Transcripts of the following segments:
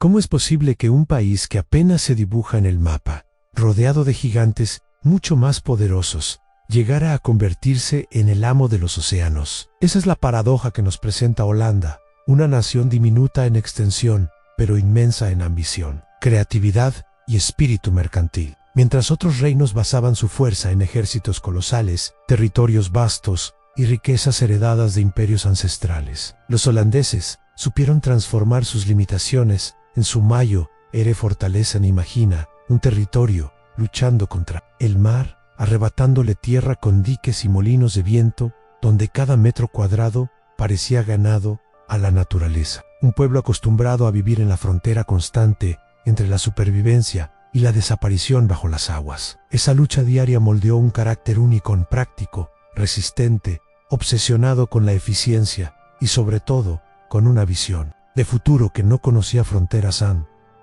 ¿Cómo es posible que un país que apenas se dibuja en el mapa, rodeado de gigantes mucho más poderosos, llegara a convertirse en el amo de los océanos? Esa es la paradoja que nos presenta Holanda, una nación diminuta en extensión, pero inmensa en ambición, creatividad y espíritu mercantil. Mientras otros reinos basaban su fuerza en ejércitos colosales, territorios vastos y riquezas heredadas de imperios ancestrales, los holandeses supieron transformar sus limitaciones en su mayo, ere fortaleza en imagina, un territorio luchando contra el mar, arrebatándole tierra con diques y molinos de viento, donde cada metro cuadrado parecía ganado a la naturaleza. Un pueblo acostumbrado a vivir en la frontera constante entre la supervivencia y la desaparición bajo las aguas. Esa lucha diaria moldeó un carácter único, práctico, resistente, obsesionado con la eficiencia y sobre todo con una visión de futuro que no conocía fronteras.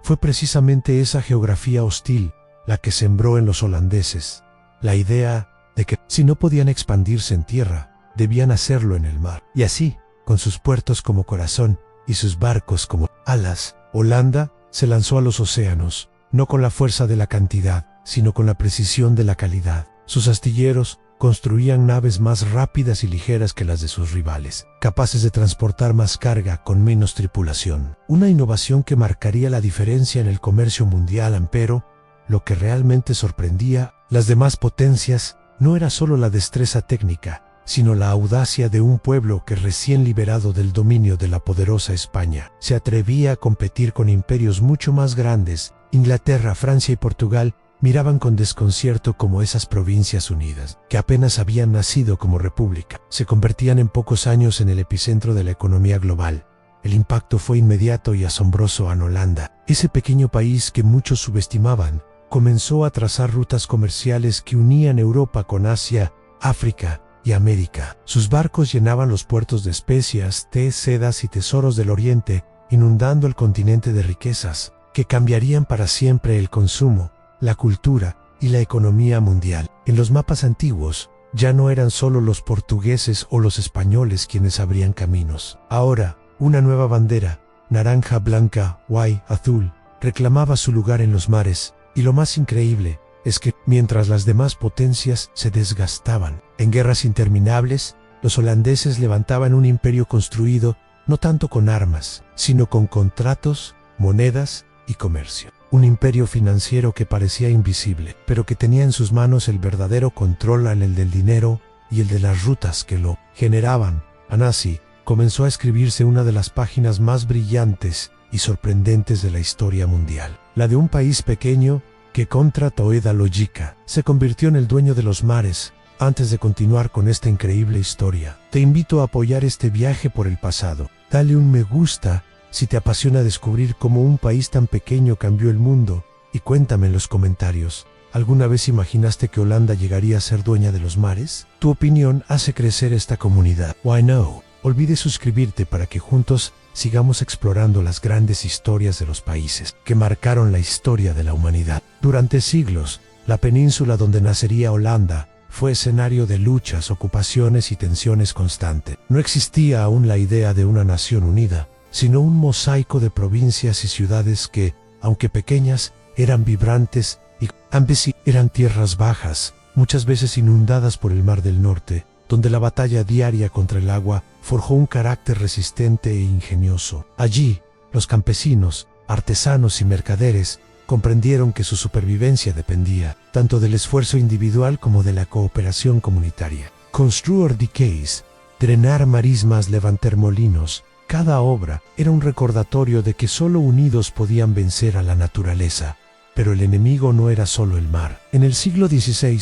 Fue precisamente esa geografía hostil la que sembró en los holandeses la idea de que si no podían expandirse en tierra, debían hacerlo en el mar. Y así, con sus puertos como corazón y sus barcos como alas, Holanda se lanzó a los océanos, no con la fuerza de la cantidad, sino con la precisión de la calidad. Sus astilleros construían naves más rápidas y ligeras que las de sus rivales, capaces de transportar más carga con menos tripulación. Una innovación que marcaría la diferencia en el comercio mundial, pero lo que realmente sorprendía las demás potencias no era solo la destreza técnica, sino la audacia de un pueblo que recién liberado del dominio de la poderosa España, se atrevía a competir con imperios mucho más grandes. Inglaterra, Francia y Portugal miraban con desconcierto cómo esas provincias unidas, que apenas habían nacido como república, se convertían en pocos años en el epicentro de la economía global. El impacto fue inmediato y asombroso. En Holanda, ese pequeño país que muchos subestimaban, comenzó a trazar rutas comerciales que unían Europa con Asia, África y América. Sus barcos llenaban los puertos de especias, té, sedas y tesoros del Oriente, inundando el continente de riquezas que cambiarían para siempre el consumo, la cultura y la economía mundial. En los mapas antiguos, ya no eran solo los portugueses o los españoles quienes abrían caminos. Ahora, una nueva bandera, naranja, blanca, guay, azul, reclamaba su lugar en los mares, y lo más increíble es que, mientras las demás potencias se desgastaban en guerras interminables, los holandeses levantaban un imperio construido no tanto con armas, sino con contratos, monedas y comercio. Un imperio financiero que parecía invisible, pero que tenía en sus manos el verdadero control, el del dinero y el de las rutas que lo generaban. Así comenzó a escribirse una de las páginas más brillantes y sorprendentes de la historia mundial, la de un país pequeño que, contra toda lógica, se convirtió en el dueño de los mares. Antes de continuar con esta increíble historia, te invito a apoyar este viaje por el pasado. Dale un me gusta si te apasiona descubrir cómo un país tan pequeño cambió el mundo, y cuéntame en los comentarios, ¿alguna vez imaginaste que Holanda llegaría a ser dueña de los mares? Tu opinión hace crecer esta comunidad. Why no? Olvides suscribirte para que juntos sigamos explorando las grandes historias de los países que marcaron la historia de la humanidad. Durante siglos, la península donde nacería Holanda fue escenario de luchas, ocupaciones y tensiones constantes. No existía aún la idea de una nación unida, sino un mosaico de provincias y ciudades que, aunque pequeñas, eran vibrantes y ambas eran tierras bajas, muchas veces inundadas por el Mar del Norte, donde la batalla diaria contra el agua forjó un carácter resistente e ingenioso. Allí, los campesinos, artesanos y mercaderes comprendieron que su supervivencia dependía tanto del esfuerzo individual como de la cooperación comunitaria. Construir diques, drenar marismas, levantar molinos, cada obra era un recordatorio de que solo unidos podían vencer a la naturaleza. Pero el enemigo no era solo el mar. En el siglo XVI,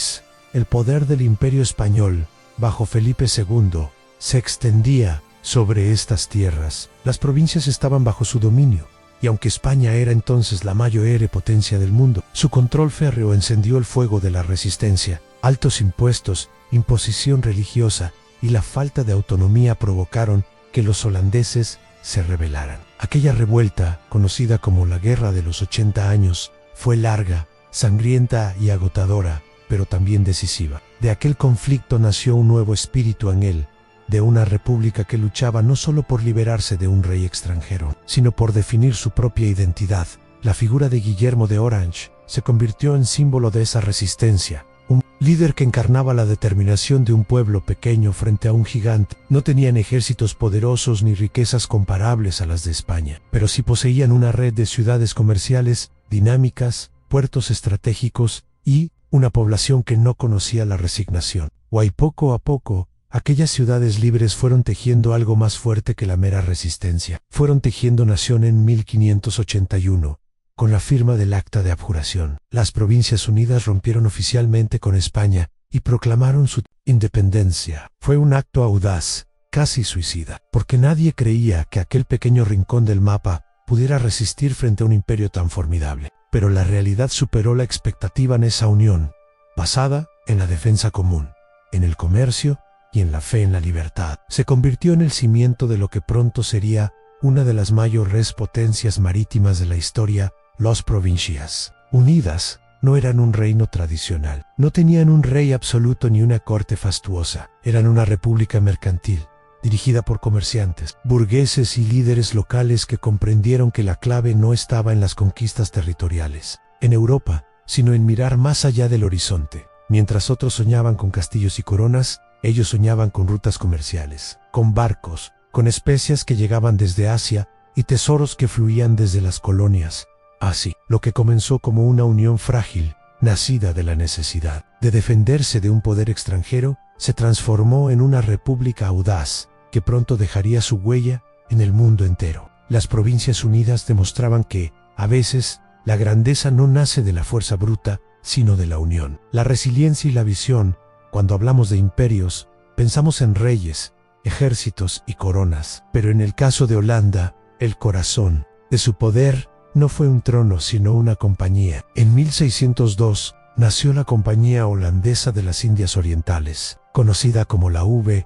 el poder del Imperio Español, bajo Felipe II, se extendía sobre estas tierras. Las provincias estaban bajo su dominio, y aunque España era entonces la mayor potencia del mundo, su control férreo encendió el fuego de la resistencia. Altos impuestos, imposición religiosa y la falta de autonomía provocaron que los holandeses se rebelaran. Aquella revuelta, conocida como la Guerra de los 80 años, fue larga, sangrienta y agotadora, pero también decisiva. De aquel conflicto nació un nuevo espíritu en él, de una república que luchaba no solo por liberarse de un rey extranjero, sino por definir su propia identidad. La figura de Guillermo de Orange se convirtió en símbolo de esa resistencia. Un líder que encarnaba la determinación de un pueblo pequeño frente a un gigante. No tenían ejércitos poderosos ni riquezas comparables a las de España, pero sí poseían una red de ciudades comerciales dinámicas, puertos estratégicos y una población que no conocía la resignación. Poco a poco, aquellas ciudades libres fueron tejiendo algo más fuerte que la mera resistencia. Fueron tejiendo nación en 1581. Con la firma del Acta de Abjuración, las Provincias Unidas rompieron oficialmente con España y proclamaron su independencia. Fue un acto audaz, casi suicida, porque nadie creía que aquel pequeño rincón del mapa pudiera resistir frente a un imperio tan formidable. Pero la realidad superó la expectativa en esa unión, basada en la defensa común, en el comercio y en la fe en la libertad. Se convirtió en el cimiento de lo que pronto sería una de las mayores potencias marítimas de la historia. Las Provincias Unidas no eran un reino tradicional, no tenían un rey absoluto ni una corte fastuosa, eran una república mercantil, dirigida por comerciantes, burgueses y líderes locales que comprendieron que la clave no estaba en las conquistas territoriales, en Europa, sino en mirar más allá del horizonte. Mientras otros soñaban con castillos y coronas, ellos soñaban con rutas comerciales, con barcos, con especias que llegaban desde Asia y tesoros que fluían desde las colonias. Así, lo que comenzó como una unión frágil, nacida de la necesidad de defenderse de un poder extranjero, se transformó en una república audaz, que pronto dejaría su huella en el mundo entero. Las Provincias Unidas demostraban que, a veces, la grandeza no nace de la fuerza bruta, sino de la unión. La resiliencia y la visión. Cuando hablamos de imperios, pensamos en reyes, ejércitos y coronas. Pero en el caso de Holanda, el corazón de su poder no fue un trono sino una compañía. En 1602 nació la Compañía Holandesa de las Indias Orientales, conocida como la VOC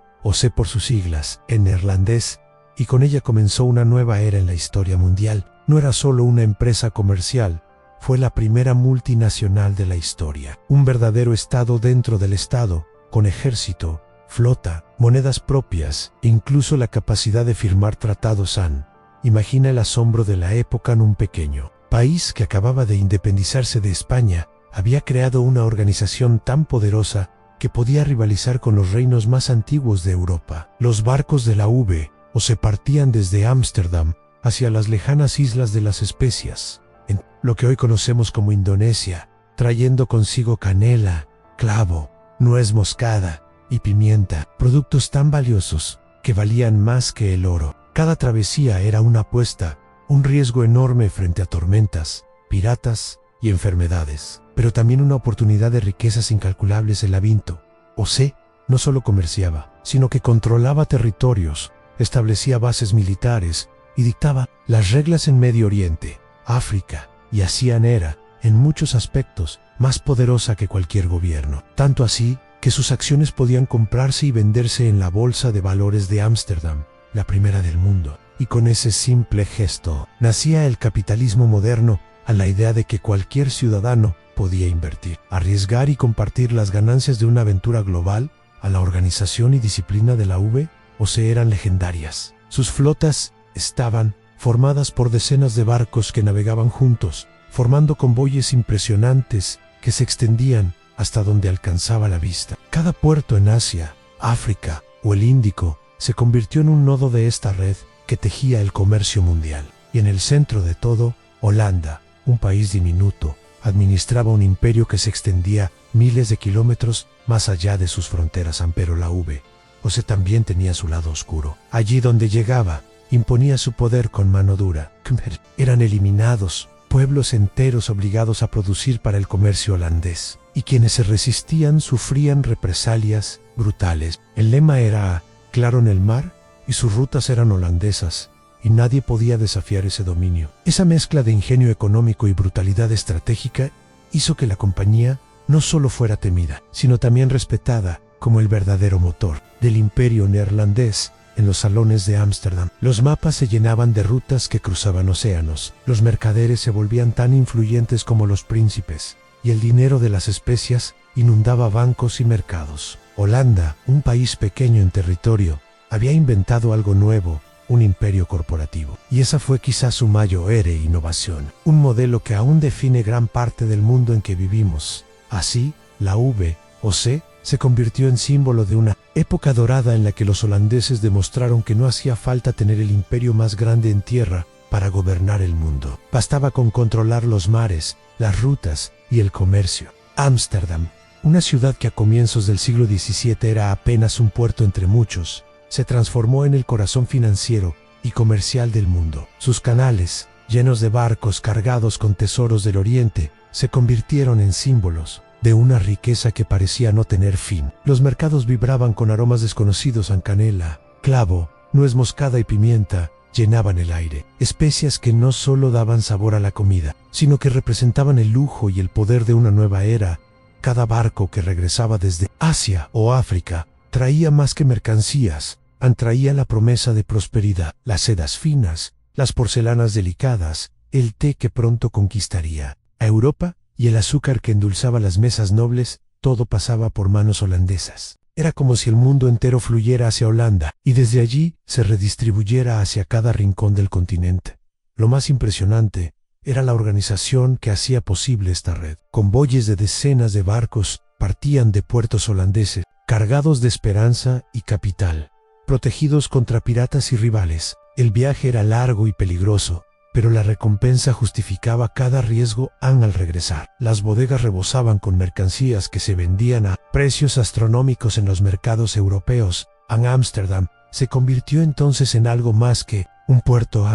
por sus siglas en neerlandés, y con ella comenzó una nueva era en la historia mundial. No era solo una empresa comercial, fue la primera multinacional de la historia, un verdadero estado dentro del estado, con ejército, flota, monedas propias e incluso la capacidad de firmar tratados. Imagina el asombro de la época en un pequeño país que acababa de independizarse de España, había creado una organización tan poderosa que podía rivalizar con los reinos más antiguos de Europa. Los barcos de la VOC partían desde Ámsterdam hacia las lejanas islas de las Especias, en lo que hoy conocemos como Indonesia, trayendo consigo canela, clavo, nuez moscada y pimienta, productos tan valiosos que valían más que el oro. Cada travesía era una apuesta, un riesgo enorme frente a tormentas, piratas y enfermedades, pero también una oportunidad de riquezas incalculables. El VOC no solo comerciaba, sino que controlaba territorios, establecía bases militares y dictaba las reglas en Medio Oriente, África y Asia. Era, en muchos aspectos, más poderosa que cualquier gobierno, tanto así que sus acciones podían comprarse y venderse en la Bolsa de Valores de Ámsterdam, la primera del mundo. Y con ese simple gesto nacía el capitalismo moderno, a la idea de que cualquier ciudadano podía invertir, arriesgar y compartir las ganancias de una aventura global. A la organización y disciplina de la VOC eran legendarias. Sus flotas estaban formadas por decenas de barcos que navegaban juntos, formando convoyes impresionantes que se extendían hasta donde alcanzaba la vista. Cada puerto en Asia, África o el Índico se convirtió en un nodo de esta red que tejía el comercio mundial. Y en el centro de todo, Holanda, un país diminuto, administraba un imperio que se extendía miles de kilómetros más allá de sus fronteras. Pero la VOC también tenía su lado oscuro. Allí donde llegaba, imponía su poder con mano dura. Eran eliminados pueblos enteros obligados a producir para el comercio holandés, y quienes se resistían sufrían represalias brutales. El lema era claro en el mar, y sus rutas eran holandesas, y nadie podía desafiar ese dominio. Esa mezcla de ingenio económico y brutalidad estratégica hizo que la compañía no solo fuera temida, sino también respetada como el verdadero motor del imperio neerlandés. En los salones de Ámsterdam, los mapas se llenaban de rutas que cruzaban océanos, los mercaderes se volvían tan influyentes como los príncipes, y el dinero de las especias inundaba bancos y mercados. Holanda, un país pequeño en territorio, había inventado algo nuevo, un imperio corporativo. Y esa fue quizás su mayor innovación, un modelo que aún define gran parte del mundo en que vivimos. Así, la VOC se convirtió en símbolo de una época dorada en la que los holandeses demostraron que no hacía falta tener el imperio más grande en tierra para gobernar el mundo. Bastaba con controlar los mares, las rutas y el comercio. Ámsterdam, una ciudad que a comienzos del siglo XVII era apenas un puerto entre muchos, se transformó en el corazón financiero y comercial del mundo. Sus canales, llenos de barcos cargados con tesoros del Oriente, se convirtieron en símbolos de una riqueza que parecía no tener fin. Los mercados vibraban con aromas desconocidos a canela, clavo, nuez moscada y pimienta, llenaban el aire. Especias que no solo daban sabor a la comida, sino que representaban el lujo y el poder de una nueva era. Cada barco que regresaba desde Asia o África traía más que mercancías, traía la promesa de prosperidad, las sedas finas, las porcelanas delicadas, el té que pronto conquistaría a Europa y el azúcar que endulzaba las mesas nobles. Todo pasaba por manos holandesas. Era como si el mundo entero fluyera hacia Holanda y desde allí se redistribuyera hacia cada rincón del continente. Lo más impresionante era la organización que hacía posible esta red. Convoyes de decenas de barcos partían de puertos holandeses, cargados de esperanza y capital, protegidos contra piratas y rivales. El viaje era largo y peligroso, pero la recompensa justificaba cada riesgo al regresar. Las bodegas rebosaban con mercancías que se vendían a precios astronómicos en los mercados europeos. Ámsterdam se convirtió entonces en algo más que un puerto.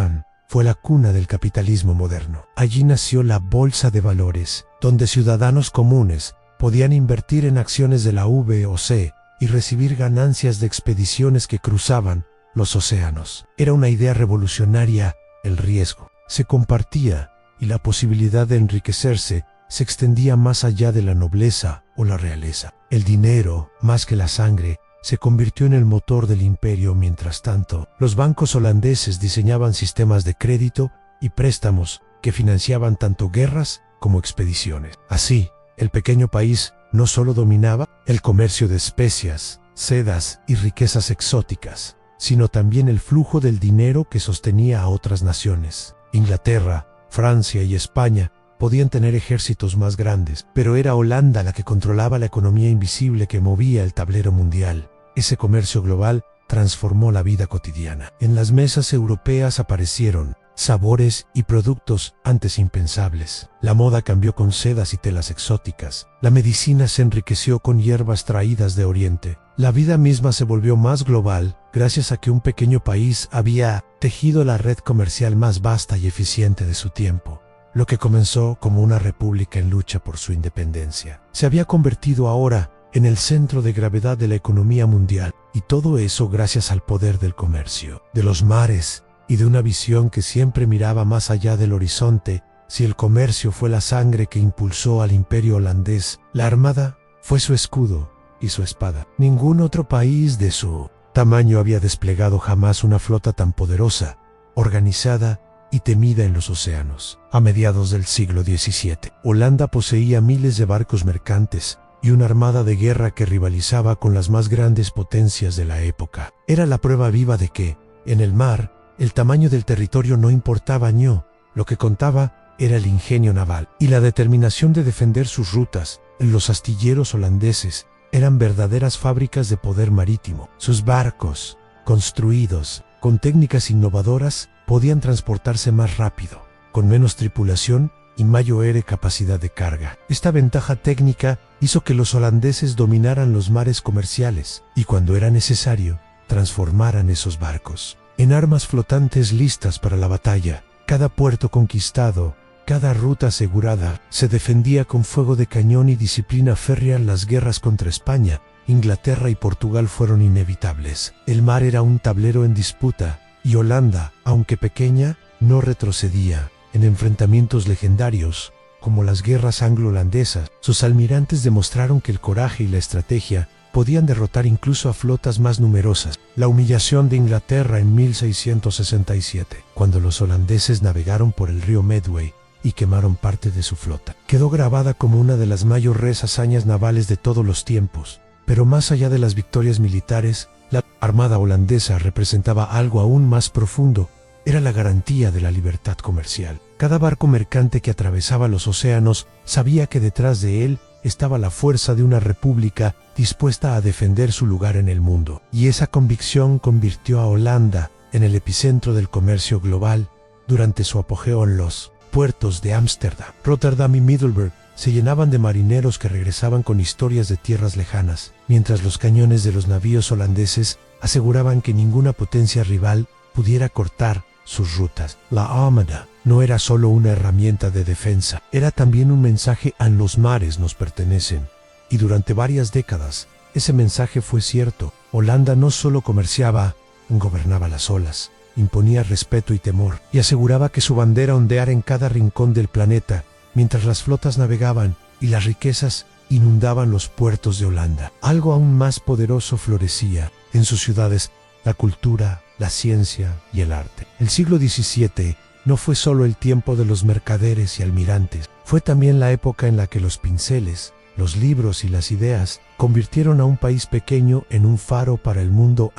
Fue la cuna del capitalismo moderno. Allí nació la Bolsa de Valores, donde ciudadanos comunes podían invertir en acciones de la VOC y recibir ganancias de expediciones que cruzaban los océanos. Era una idea revolucionaria. El riesgo se compartía y la posibilidad de enriquecerse se extendía más allá de la nobleza o la realeza. El dinero, más que la sangre, se convirtió en el motor del imperio. Mientras tanto, los bancos holandeses diseñaban sistemas de crédito y préstamos que financiaban tanto guerras como expediciones. Así, el pequeño país no solo dominaba el comercio de especias, sedas y riquezas exóticas, sino también el flujo del dinero que sostenía a otras naciones. Inglaterra, Francia y España podían tener ejércitos más grandes, pero era Holanda la que controlaba la economía invisible que movía el tablero mundial. Ese comercio global transformó la vida cotidiana. En las mesas europeas aparecieron sabores y productos antes impensables. La moda cambió con sedas y telas exóticas. La medicina se enriqueció con hierbas traídas de Oriente. La vida misma se volvió más global gracias a que un pequeño país había tejido la red comercial más vasta y eficiente de su tiempo. Lo que comenzó como una república en lucha por su independencia se había convertido ahora en el centro de gravedad de la economía mundial, y todo eso gracias al poder del comercio, de los mares y de una visión que siempre miraba más allá del horizonte. Si el comercio fue la sangre que impulsó al imperio holandés, la armada fue su escudo y su espada. Ningún otro país de su tamaño había desplegado jamás una flota tan poderosa, organizada y temida en los océanos. A mediados del siglo XVII, Holanda poseía miles de barcos mercantes y una armada de guerra que rivalizaba con las más grandes potencias de la época. Era la prueba viva de que, en el mar, el tamaño del territorio no importaba. Lo que contaba era el ingenio naval y la determinación de defender sus rutas. Los astilleros holandeses eran verdaderas fábricas de poder marítimo. Sus barcos, construidos con técnicas innovadoras, podían transportarse más rápido, con menos tripulación y mayor capacidad de carga. Esta ventaja técnica hizo que los holandeses dominaran los mares comerciales y, cuando era necesario, transformaran esos barcos en armas flotantes listas para la batalla. Cada puerto conquistado, cada ruta asegurada, se defendía con fuego de cañón y disciplina férrea. Las guerras contra España, Inglaterra y Portugal fueron inevitables. El mar era un tablero en disputa, y Holanda, aunque pequeña, no retrocedía. En enfrentamientos legendarios, como las guerras anglo-holandesas, sus almirantes demostraron que el coraje y la estrategia podían derrotar incluso a flotas más numerosas. La humillación de Inglaterra en 1667, cuando los holandeses navegaron por el río Medway y quemaron parte de su flota, quedó grabada como una de las mayores hazañas navales de todos los tiempos. Pero más allá de las victorias militares, La armada holandesa representaba algo aún más profundo. Era la garantía de la libertad comercial. Cada barco mercante que atravesaba los océanos sabía que detrás de él estaba la fuerza de una república dispuesta a defender su lugar en el mundo. Y esa convicción convirtió a Holanda en el epicentro del comercio global durante su apogeo en los puertos de Ámsterdam, Rotterdam y Middelburg. Se llenaban de marineros que regresaban con historias de tierras lejanas, mientras los cañones de los navíos holandeses aseguraban que ninguna potencia rival pudiera cortar sus rutas. La Armada no era solo una herramienta de defensa, era también un mensaje: a los mares nos pertenecen. Y durante varias décadas, ese mensaje fue cierto. Holanda no solo comerciaba, gobernaba las olas, imponía respeto y temor, y aseguraba que su bandera ondeara en cada rincón del planeta, mientras las flotas navegaban y las riquezas inundaban los puertos de Holanda. Algo aún más poderoso florecía en sus ciudades: la cultura, la ciencia y el arte. El siglo XVII no fue solo el tiempo de los mercaderes y almirantes, fue también la época en la que los pinceles, los libros y las ideas convirtieron a un país pequeño en un faro para el mundo.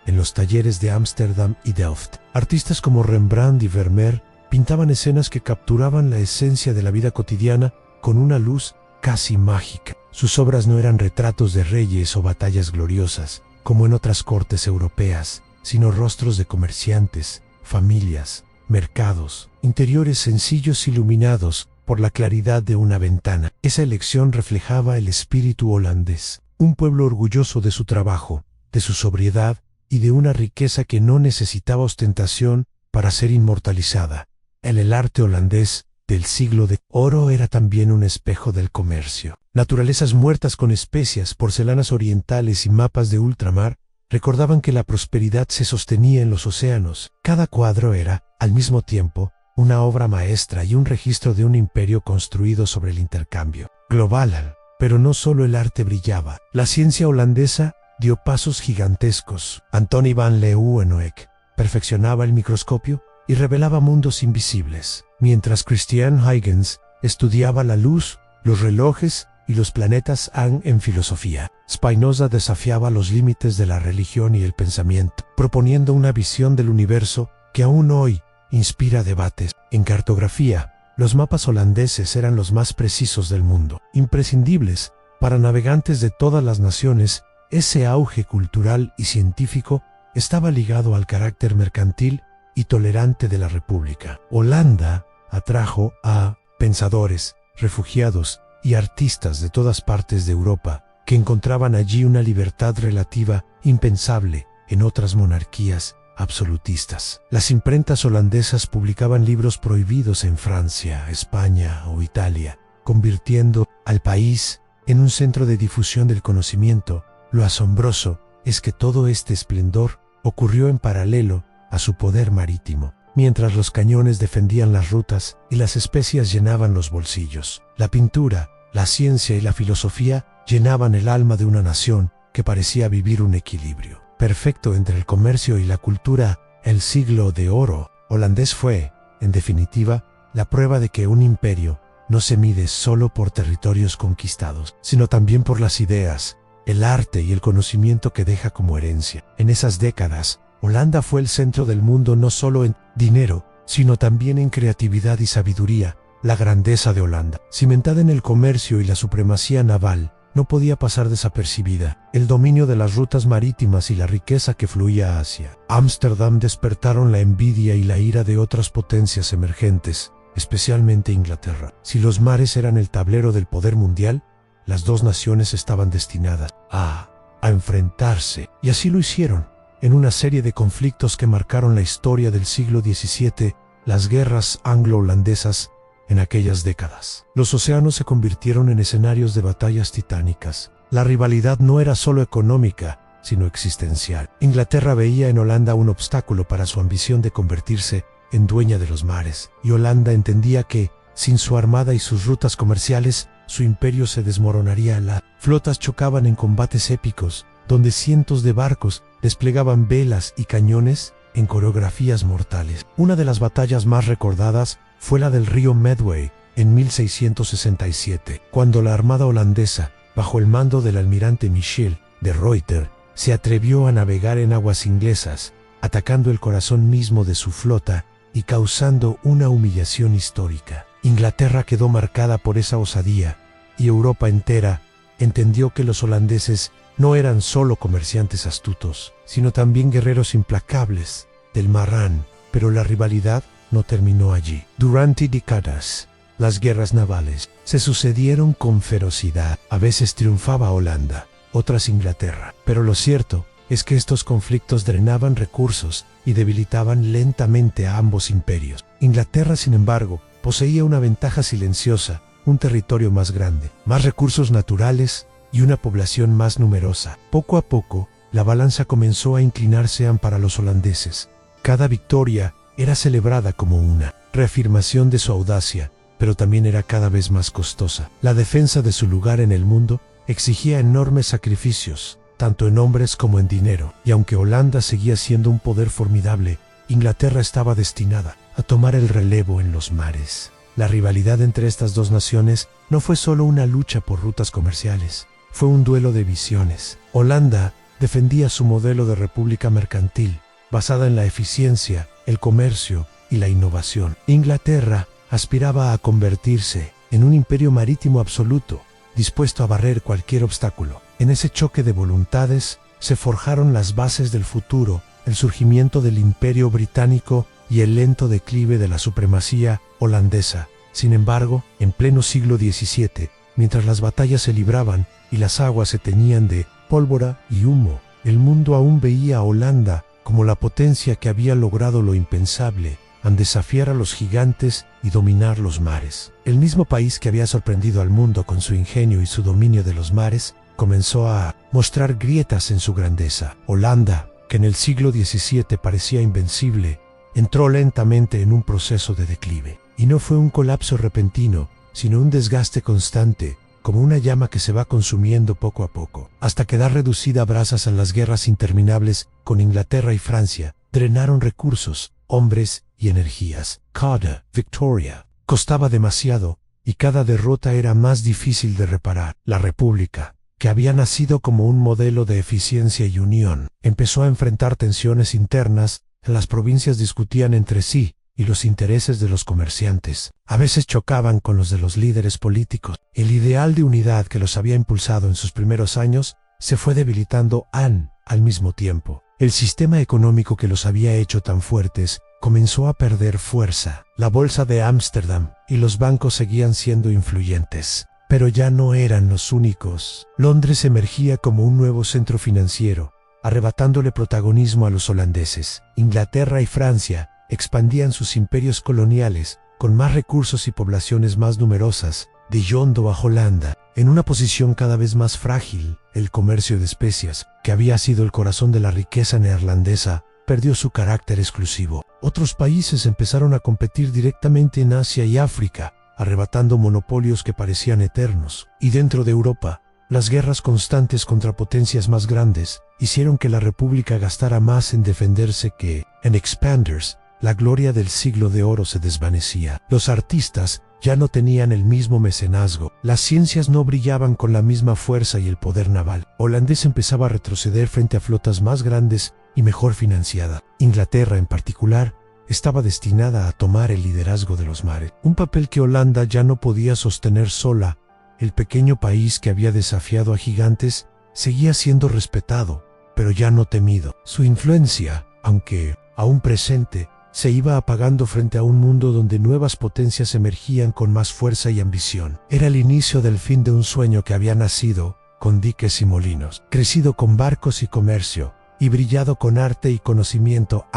En los talleres de Ámsterdam y Delft, artistas como Rembrandt y Vermeer pintaban escenas que capturaban la esencia de la vida cotidiana con una luz casi mágica. Sus obras no eran retratos de reyes o batallas gloriosas, como en otras cortes europeas, sino rostros de comerciantes, familias, mercados, interiores sencillos iluminados por la claridad de una ventana. Esa elección reflejaba el espíritu holandés, un pueblo orgulloso de su trabajo, de su sobriedad y de una riqueza que no necesitaba ostentación para ser inmortalizada. El arte holandés del siglo de oro era también un espejo del comercio. Naturalezas muertas con especias, porcelanas orientales y mapas de ultramar recordaban que la prosperidad se sostenía en los océanos. Cada cuadro era, al mismo tiempo, una obra maestra y un registro de un imperio construido sobre el intercambio global. Pero no solo el arte brillaba. La ciencia holandesa dio pasos gigantescos. Antony van Leeuwenhoek perfeccionaba el microscopio y revelaba mundos invisibles, mientras Christian Huygens estudiaba la luz, los relojes y los planetas. En filosofía, Spinoza desafiaba los límites de la religión y el pensamiento, proponiendo una visión del universo que aún hoy inspira debates. En cartografía, los mapas holandeses eran los más precisos del mundo, imprescindibles para navegantes de todas las naciones. Ese auge cultural y científico estaba ligado al carácter mercantil y tolerante de la República. Holanda atrajo a pensadores, refugiados y artistas de todas partes de Europa, que encontraban allí una libertad relativa impensable en otras monarquías absolutistas. Las imprentas holandesas publicaban libros prohibidos en Francia, España o Italia, convirtiendo al país en un centro de difusión del conocimiento. Lo asombroso es que todo este esplendor ocurrió en paralelo a su poder marítimo. Mientras los cañones defendían las rutas y las especias llenaban los bolsillos, la pintura, la ciencia y la filosofía llenaban el alma de una nación que parecía vivir un equilibrio perfecto entre el comercio y la cultura. El siglo de oro holandés fue, en definitiva, la prueba de que un imperio no se mide solo por territorios conquistados, sino también por las ideas, el arte y el conocimiento que deja como herencia. En esas décadas, Holanda fue el centro del mundo no solo en dinero, sino también en creatividad y sabiduría. La grandeza de Holanda, cimentada en el comercio y la supremacía naval, no podía pasar desapercibida. El dominio de las rutas marítimas y la riqueza que fluía hacia Ámsterdam despertaron la envidia y la ira de otras potencias emergentes, especialmente Inglaterra. Si los mares eran el tablero del poder mundial, las dos naciones estaban destinadas a enfrentarse, y así lo hicieron, en una serie de conflictos que marcaron la historia del siglo XVII, las guerras anglo-holandesas. En aquellas décadas, los océanos se convirtieron en escenarios de batallas titánicas. La rivalidad no era solo económica, sino existencial. Inglaterra veía en Holanda un obstáculo para su ambición de convertirse en dueña de los mares, y Holanda entendía que, sin su armada y sus rutas comerciales, su imperio se desmoronaría. Las flotas chocaban en combates épicos, donde cientos de barcos desplegaban velas y cañones en coreografías mortales. Una de las batallas más recordadas fue la del río Medway en 1667, cuando la armada holandesa, bajo el mando del almirante Michiel de Ruyter, se atrevió a navegar en aguas inglesas, atacando el corazón mismo de su flota y causando una humillación histórica. Inglaterra quedó marcada por esa osadía y Europa entera entendió que los holandeses no eran solo comerciantes astutos, sino también guerreros implacables del Marrán. Pero la rivalidad no terminó allí. Durante décadas, las guerras navales se sucedieron con ferocidad. A veces triunfaba Holanda, otras Inglaterra. Pero lo cierto es que estos conflictos drenaban recursos y debilitaban lentamente a ambos imperios. Inglaterra, sin embargo, poseía una ventaja silenciosa: un territorio más grande, más recursos naturales y una población más numerosa. Poco a poco, la balanza comenzó a inclinarse para los holandeses. Cada victoria era celebrada como una reafirmación de su audacia, pero también era cada vez más costosa. La defensa de su lugar en el mundo exigía enormes sacrificios, tanto en hombres como en dinero, y aunque Holanda seguía siendo un poder formidable, Inglaterra estaba destinada a tomar el relevo en los mares. La rivalidad entre estas dos naciones no fue solo una lucha por rutas comerciales, fue un duelo de visiones. Holanda defendía su modelo de república mercantil, basada en la eficiencia, el comercio y la innovación. Inglaterra aspiraba a convertirse en un imperio marítimo absoluto, dispuesto a barrer cualquier obstáculo. En ese choque de voluntades se forjaron las bases del futuro, el surgimiento del Imperio Británico y el lento declive de la supremacía holandesa. Sin embargo, en pleno siglo XVII, mientras las batallas se libraban y las aguas se teñían de pólvora y humo, el mundo aún veía a Holanda como la potencia que había logrado lo impensable, al desafiar a los gigantes y dominar los mares. El mismo país que había sorprendido al mundo con su ingenio y su dominio de los mares, comenzó a mostrar grietas en su grandeza. Holanda, que en el siglo XVII parecía invencible, entró lentamente en un proceso de declive. Y no fue un colapso repentino, sino un desgaste constante, como una llama que se va consumiendo poco a poco, hasta quedar reducida a brasas en las guerras interminables con Inglaterra y Francia. Drenaron recursos, hombres y energías. Cada victoria costaba demasiado y cada derrota era más difícil de reparar. La República, que había nacido como un modelo de eficiencia y unión, empezó a enfrentar tensiones internas. Las provincias discutían entre sí y los intereses de los comerciantes a veces chocaban con los de los líderes políticos. El ideal de unidad que los había impulsado en sus primeros años se fue debilitando al mismo tiempo. El sistema económico que los había hecho tan fuertes comenzó a perder fuerza. La bolsa de Ámsterdam y los bancos seguían siendo influyentes, pero ya no eran los únicos. Londres emergía como un nuevo centro financiero, arrebatándole protagonismo a los holandeses. Inglaterra y Francia expandían sus imperios coloniales con más recursos y poblaciones más numerosas, dejando a Holanda en una posición cada vez más frágil. El comercio de especias, que había sido el corazón de la riqueza neerlandesa, perdió su carácter exclusivo. Otros países empezaron a competir directamente en Asia y África, arrebatando monopolios que parecían eternos. Y dentro de Europa, las guerras constantes contra potencias más grandes hicieron que la República gastara más en defenderse que en expanders. La gloria del siglo de oro se desvanecía. Los artistas ya no tenían el mismo mecenazgo. Las ciencias no brillaban con la misma fuerza y el poder naval holandés empezaba a retroceder frente a flotas más grandes y mejor financiada. Inglaterra, en particular, estaba destinada a tomar el liderazgo de los mares, un papel que Holanda ya no podía sostener sola. El pequeño país que había desafiado a gigantes seguía siendo respetado, pero ya no temido. Su influencia, aunque aún presente, se iba apagando frente a un mundo donde nuevas potencias emergían con más fuerza y ambición. Era el inicio del fin de un sueño que había nacido con diques y molinos, crecido con barcos y comercio, y brillado con arte y conocimiento.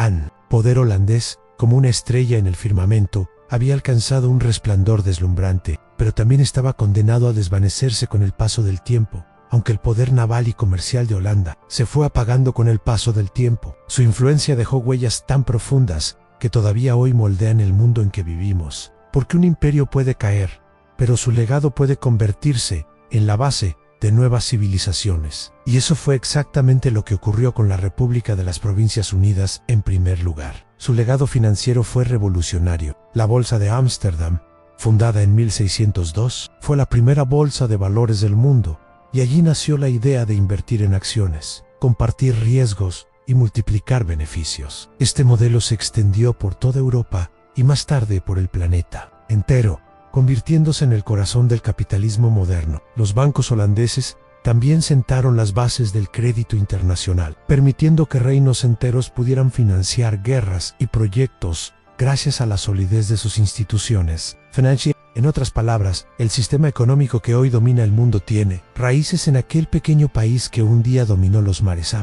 Poder holandés, como una estrella en el firmamento, había alcanzado un resplandor deslumbrante, pero también estaba condenado a desvanecerse con el paso del tiempo. Aunque el poder naval y comercial de Holanda se fue apagando con el paso del tiempo, su influencia dejó huellas tan profundas que todavía hoy moldean el mundo en que vivimos. Porque un imperio puede caer, pero su legado puede convertirse en la base de nuevas civilizaciones. Y eso fue exactamente lo que ocurrió con la República de las Provincias Unidas en primer lugar. Su legado financiero fue revolucionario. La Bolsa de Ámsterdam, fundada en 1602, fue la primera bolsa de valores del mundo, y allí nació la idea de invertir en acciones. compartir riesgos y multiplicar beneficios. Este modelo se extendió por toda Europa y más tarde por el planeta entero, convirtiéndose en el corazón del capitalismo moderno. Los bancos holandeses también sentaron las bases del crédito internacional, permitiendo que reinos enteros pudieran financiar guerras y proyectos gracias a la solidez de sus instituciones financieras. En otras palabras, el sistema económico que hoy domina el mundo tiene raíces en aquel pequeño país que un día dominó los mares.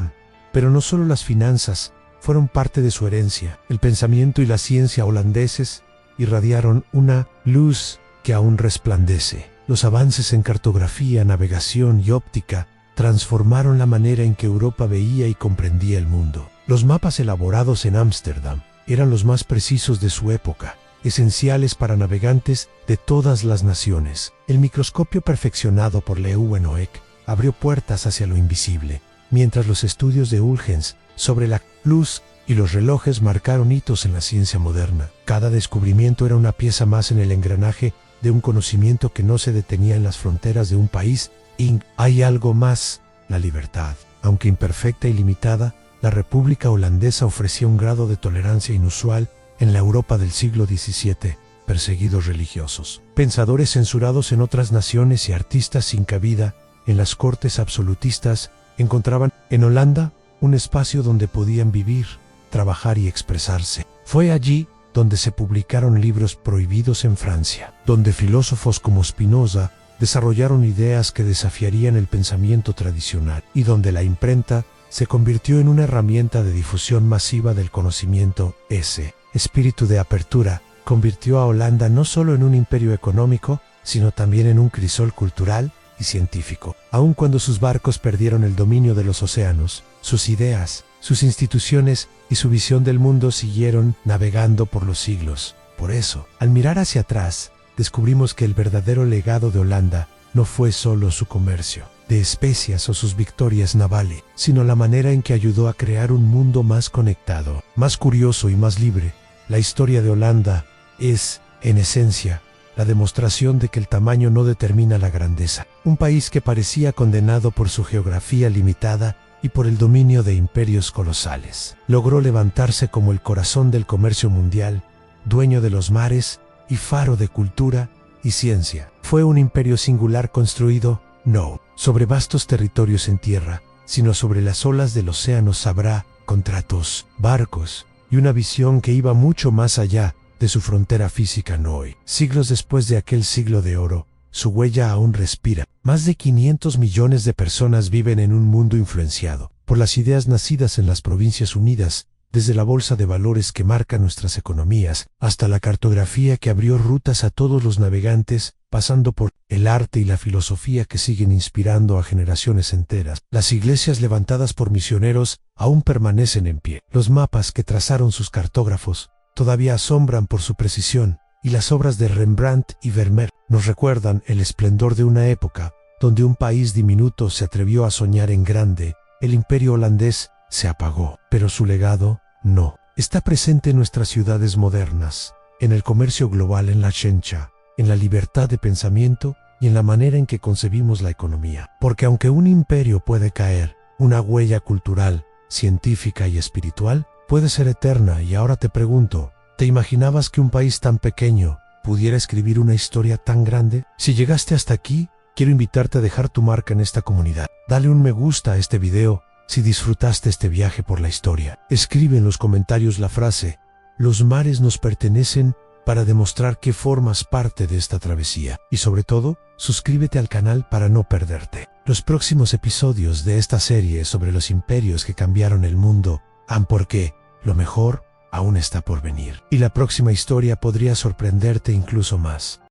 Pero no solo las finanzas fueron parte de su herencia. El pensamiento y la ciencia holandeses irradiaron una luz que aún resplandece. Los avances en cartografía, navegación y óptica transformaron la manera en que Europa veía y comprendía el mundo. Los mapas elaborados en Ámsterdam eran los más precisos de su época, esenciales para navegantes de todas las naciones. El microscopio perfeccionado por Leeuwenhoek abrió puertas hacia lo invisible, mientras los estudios de Huygens sobre la luz y los relojes marcaron hitos en la ciencia moderna. Cada descubrimiento era una pieza más en el engranaje de un conocimiento que no se detenía en las fronteras de un país. Y hay algo más: la libertad. Aunque imperfecta y limitada, la República Holandesa ofrecía un grado de tolerancia inusual en la Europa del siglo XVII. Perseguidos religiosos, pensadores censurados en otras naciones y artistas sin cabida en las cortes absolutistas encontraban en Holanda un espacio donde podían vivir, trabajar y expresarse. Fue allí donde se publicaron libros prohibidos en Francia, donde filósofos como Spinoza desarrollaron ideas que desafiarían el pensamiento tradicional, y donde la imprenta se convirtió en una herramienta de difusión masiva del conocimiento. Ese espíritu de apertura convirtió a Holanda no solo en un imperio económico, sino también en un crisol cultural y científico. Aun cuando sus barcos perdieron el dominio de los océanos, sus ideas, sus instituciones y su visión del mundo siguieron navegando por los siglos. Por eso, al mirar hacia atrás, descubrimos que el verdadero legado de Holanda no fue solo su comercio de especias o sus victorias navales, sino la manera en que ayudó a crear un mundo más conectado, más curioso y más libre. La historia de Holanda es, en esencia, la demostración de que el tamaño no determina la grandeza. Un país que parecía condenado por su geografía limitada y por el dominio de imperios colosales, logró levantarse como el corazón del comercio mundial, dueño de los mares y faro de cultura y ciencia. Fue un imperio singular construido, no sobre vastos territorios en tierra, sino sobre las olas del océano. Habrá contratos, barcos y una visión que iba mucho más allá de su frontera física. Hoy, siglos después de aquel siglo de oro, su huella aún respira. Más de 500 millones de personas viven en un mundo influenciado por las ideas nacidas en las Provincias Unidas, desde la bolsa de valores que marca nuestras economías, hasta la cartografía que abrió rutas a todos los navegantes, pasando por el arte y la filosofía que siguen inspirando a generaciones enteras. Las iglesias levantadas por misioneros aún permanecen en pie. Los mapas que trazaron sus cartógrafos todavía asombran por su precisión, y las obras de Rembrandt y Vermeer nos recuerdan el esplendor de una época donde un país diminuto se atrevió a soñar en grande. El imperio holandés se apagó, pero su legado no. Está presente en nuestras ciudades modernas, en el comercio global, en la ciencia, en la libertad de pensamiento y en la manera en que concebimos la economía. Porque aunque un imperio puede caer, una huella cultural, científica y espiritual puede ser eterna. Y ahora te pregunto, ¿te imaginabas que un país tan pequeño pudiera escribir una historia tan grande? Si llegaste hasta aquí, quiero invitarte a dejar tu marca en esta comunidad. Dale un me gusta a este video si disfrutaste este viaje por la historia. Escribe en los comentarios la frase "Los mares nos pertenecen", para demostrar que formas parte de esta travesía. Y sobre todo, suscríbete al canal para no perderte los próximos episodios de esta serie sobre los imperios que cambiaron el mundo. Porque lo mejor aún está por venir. Y la próxima historia podría sorprenderte incluso más.